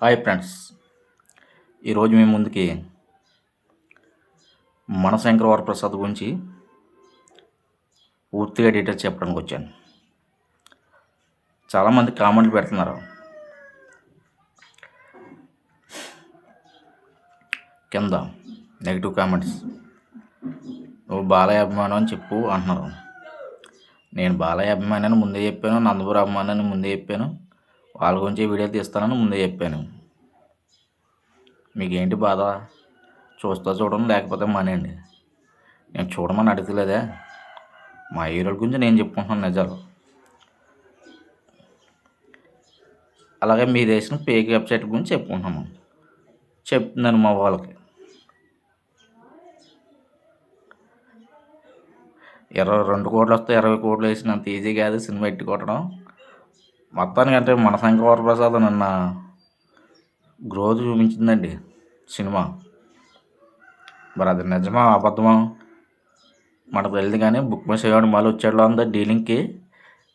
Hi friends, ఈరోజు మీ ముందుకి మనశంకర వరప్రసాద్ గురించి పూర్తిగా డీటెయిల్స్ చెప్పడానికి వచ్చాను. చాలామంది కామెంట్లు పెడుతున్నారు, కింద నెగిటివ్ కామెంట్స్. నువ్వు బాలయ్య అభిమానం అని చెప్పు అంటున్నారు. నేను బాలయ్య అభిమాని అని ముందే చెప్పాను, నందమూరి అభిమాని అని ముందే చెప్పాను, వాళ్ళ గురించి వీడియో తీస్తానని ముందే చెప్పాను. మీకేంటి బాధ? చూస్తా చూడండి, లేకపోతే మానేయండి. నేను చూడమని అడగలేదే. మా హీరోల గురించి నేను చెప్పుకుంటున్నాను నిజాలు. అలాగే మీరు వేసిన ఫేక్ వెబ్సైట్ గురించి చెప్తున్నాను మా వాళ్ళకి. 22 కోట్లు వస్తే 20 కోట్లు వేసినంత ఈజీ కాదు సినిమా ఎట్టి కొట్టడం. మొత్తానికంటే మనశంకర వరప్రసాద్ నిన్న గ్రోత్ చూపించిందండి సినిమా. మరి అది నిజమా అబద్ధమా మనకు తెలియదు, కానీ బుక్ మై షో మళ్ళీ వచ్చేట్లో ఉందా డీలింగ్కి.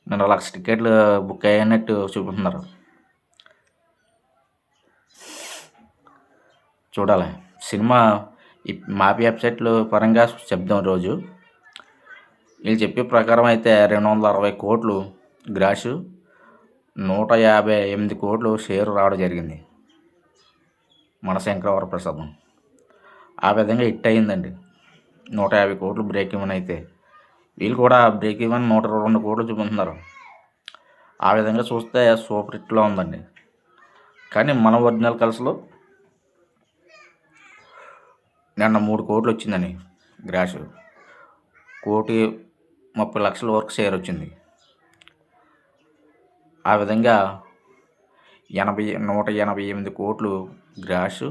నిన్న 1,00,000 టికెట్లు బుక్ అయ్యానట్టు చూపుతున్నారు. చూడాలి సినిమా. ఈ మాపీ వెబ్సైట్లు పరంగా చెప్దాం. రోజు వీళ్ళు చెప్పే ప్రకారం అయితే 260 కోట్లు గ్రాసు, 158 కోట్లు షేర్ రావడం జరిగింది మనశంకర వరప్రసాదం. ఆ విధంగా హిట్ అయ్యిందండి. 150 కోట్లు బ్రేక్ ఈవెన్ అయితే, వీళ్ళు కూడా బ్రేక్ ఈవెన్ 122 కోట్లు చూపుతున్నారు. ఆ విధంగా చూస్తే సూపర్ హిట్లో ఉందండి. కానీ మన ఒరిజినల్ కల్స్లో నిన్న 3 కోట్లు వచ్చిందని గ్రాసు, 1,30,00,000 వరకు షేర్ వచ్చింది. ఆ విధంగా 188 కోట్లు గ్రాసు,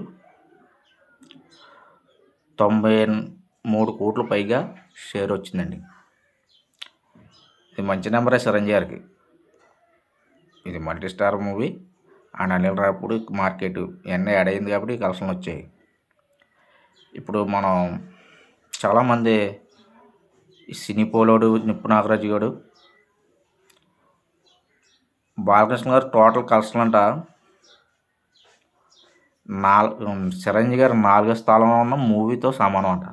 93 కోట్లు పైగా షేర్ వచ్చిందండి. ఇది మంచి నెంబరే చిరంజీవి గారికి. ఇది మల్టీ స్టార్ మూవీ. ఆ అనిల్ రాపుడు మార్కెట్ ఇవన్నీ యాడ్ అయింది కాబట్టి కలెక్షన్లు వచ్చాయి. ఇప్పుడు మనం చాలామంది సినీ పోలోడు నిప్పు నాగరాజు గారు, బాలకృష్ణ గారు టోటల్ కలెక్షన్ అంట చిరంజీవి గారు 4వ స్థానంలో ఉన్న మూవీతో సమానం అంట.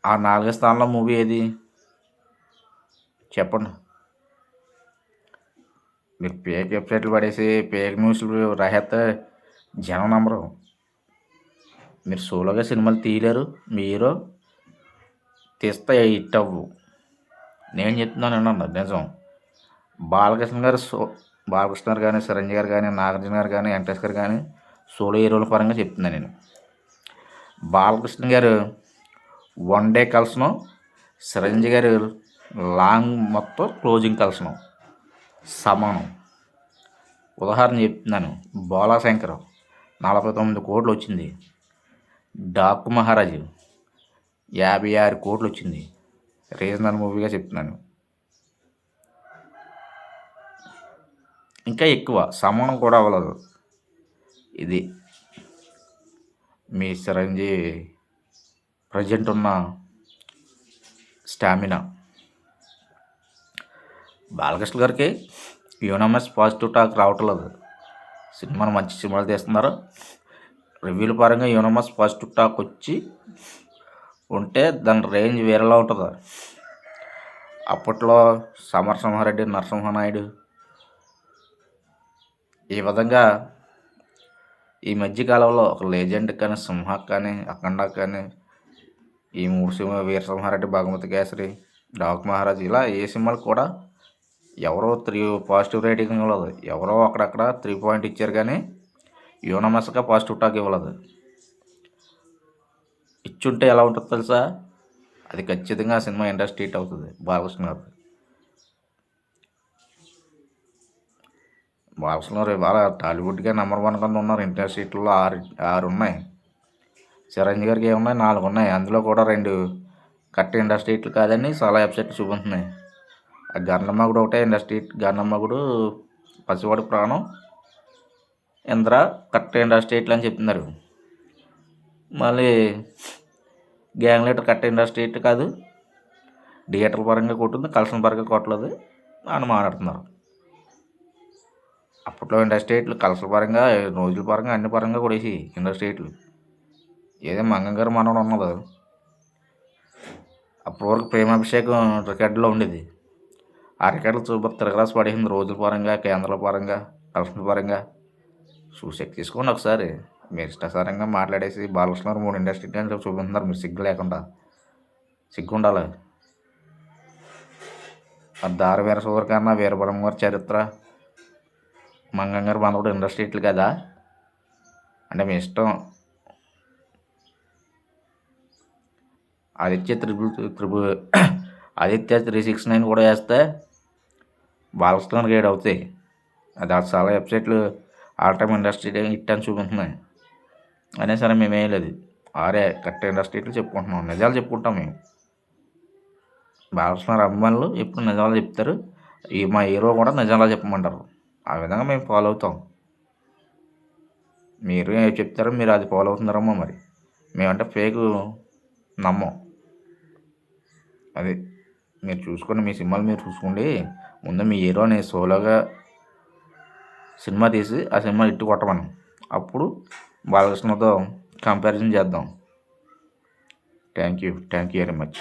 ఆ 4వ స్థానంలో మూవీ ఏది చెప్పండి. మీరు ఫేక్ వెబ్సైట్లు పడేసి ఫేక్ న్యూస్లు రాసేస్తే జనం నమ్మరు. మీరు సోలోగా సినిమాలు తీయలేరు. మీరు తీస్తే హిట్ అవ్వు. నేను చెప్తున్నాను అన్న నిజం. బాలకృష్ణ గారు కానీ, చిరంజీవి గారు కానీ, నాగార్జున గారు కానీ, ఎన్టీఎస్ గారు కానీ సోలో హీరోల పరంగా చెప్తున్నాను నేను. బాలకృష్ణ గారు 1 డే కలెక్షను, చిరంజీవి గారు లాంగ్ మొత్తం క్లోజింగ్ కలెక్షను సమానం. ఉదాహరణ చెప్తున్నాను. బోలాశంకర్ 49 కోట్లు వచ్చింది. డాకు మహారాజు 56 కోట్లు వచ్చింది. రీజనల్ మూవీగా చెప్తున్నాను. ఇంకా ఎక్కువ సమానం కూడా అవ్వలేదు. ఇది మీ చిరంజీవి ప్రజెంట్ ఉన్న స్టామినా. బాలకృష్ణ గారికి యూనమస్ పాజిటివ్ టాక్ రావట్లేదు. సినిమాను మంచి సినిమాలు తీస్తున్నారు. రివ్యూల పరంగా యూనమస్ పాజిటివ్ టాక్ వచ్చి ఉంటే దాని రేంజ్ వేరేలా ఉంటుంది. అప్పట్లో సమరసింహారెడ్డి, నరసింహనాయుడు ఈ విధంగా ఈ మధ్యకాలంలో ఒక లెజెండ్ కానీ, సింహ కానీ, అఖండ కానీ, ఈ 3 సినిమా వీరసింహారెడ్డి, భగవతి కేసరి, డాకు మహారాజ్, ఇలా ఏ సినిమాలు కూడా ఎవరో 3 పాజిటివ్ రేటింగ్ ఇవ్వలేదు. ఎవరో అక్కడక్కడ 3 పాయింట్ ఇచ్చారు, కానీ యూనమస్గా పాజిటివ్ టాక్ ఇవ్వలేదు. ఇచ్చుంటే ఎలా ఉంటుందో తెలుసా? అది ఖచ్చితంగా సినిమా ఇండస్ట్రీ హిట్ అవుతుంది. బాలకృష్ణ గారు ఇవాళ టాలీవుడ్గా నెంబర్ 1 కింద ఉన్నారు. ఇండస్ట్రీట్లో 6 ఉన్నాయి. చిరంజీవి గారికి ఏమున్నాయి? 4 ఉన్నాయి. అందులో కూడా 2 కట్ట ఇండస్ట్రీట్లు కాదని చాలా వెబ్సైట్లు చూపిస్తున్నాయి. గన్నమ్మగుడు ఒకటే ఇండస్ట్రీ. గన్నమ్మగుడు, పసివాడి ప్రాణం, ఇంద్ర కట్ట ఇండస్ట్రీట్లు అని చెప్తున్నారు. మళ్ళీ గ్యాంగ్ లీటర్ కట్ట ఇండస్ట్రీ కాదు, థియేటర్ పరంగా కొట్టింది, కలెక్షన్ పరంగా కొట్టలేదు అని మాట్లాడుతున్నారు. అప్పట్లో ఇండస్ట్రీ హిట్లు కలర్స్ పరంగా, రోజుల పరంగా, అన్ని పరంగా కొడేసి ఇండస్ట్రీ హిట్లు. ఏదో మంగం గారు మనవడు ఉన్నది, అప్పటి వరకు ప్రేమాభిషేకం రికార్డులో ఉండేది. ఆ రికార్డులు సూపర్ తిరగరాసి పడేసింది రోజుల పరంగా, కేంద్రాల పరంగా, కలెక్షన్ పరంగా. చెక్ తీసుకోండి ఒకసారి. మీరు ఇష్టాసారంగా మాట్లాడేసి బాలకృష్ణ 3 ఇండస్ట్రీ అని చూపిస్తున్నారు. మీరు సిగ్గు లేకుండా. సిగ్గు ఉండాలి. మరి దారి వీర సూర్యకర్ణ, వీరబ్రహ్మ గారి చరిత్ర, మంగం గారు మనవడు ఇండస్ట్రీ హిట్లు కదా అంటే మీ ఇష్టం. ఆదిత్య ఆదిత్య 369 కూడా వేస్తే బాలకృష్ణ 7 అవుతాయి. అది చాలా వెబ్సైట్లు ఆల్ టైమ్ ఇండస్ట్రీ హిట్ అని చూపిస్తున్నాయి. అయినా సరే మేము వేయలేదు. ఆరే కరెక్ట్ ఇండస్ట్రీ హిట్లు చెప్పుకుంటున్నాం, నిజాలు చెప్పుకుంటాం మేము. బాలకృష్ణ అభిమానులు ఎప్పుడు నిజాలు చెప్తారు. మా హీరో కూడా నిజాలు చెప్పమంటారు. ఆ విధంగా మేము ఫాలో అవుతాం. మీరు ఏం చెప్తారో మీరు అది ఫాలో అవుతున్నారమ్మా. మరి మేమంటే ఫేక్ నమ్మం. అది మీరు చూసుకోండి, మీ సినిమాలు మీరు చూసుకోండి. ముందు మీ హీరోని సోలోగా సినిమా తీసి ఆ సినిమా హిట్ కొట్టమని, అప్పుడు బాలకృష్ణతో కంపారిజన్ చేద్దాం. Thank you very much.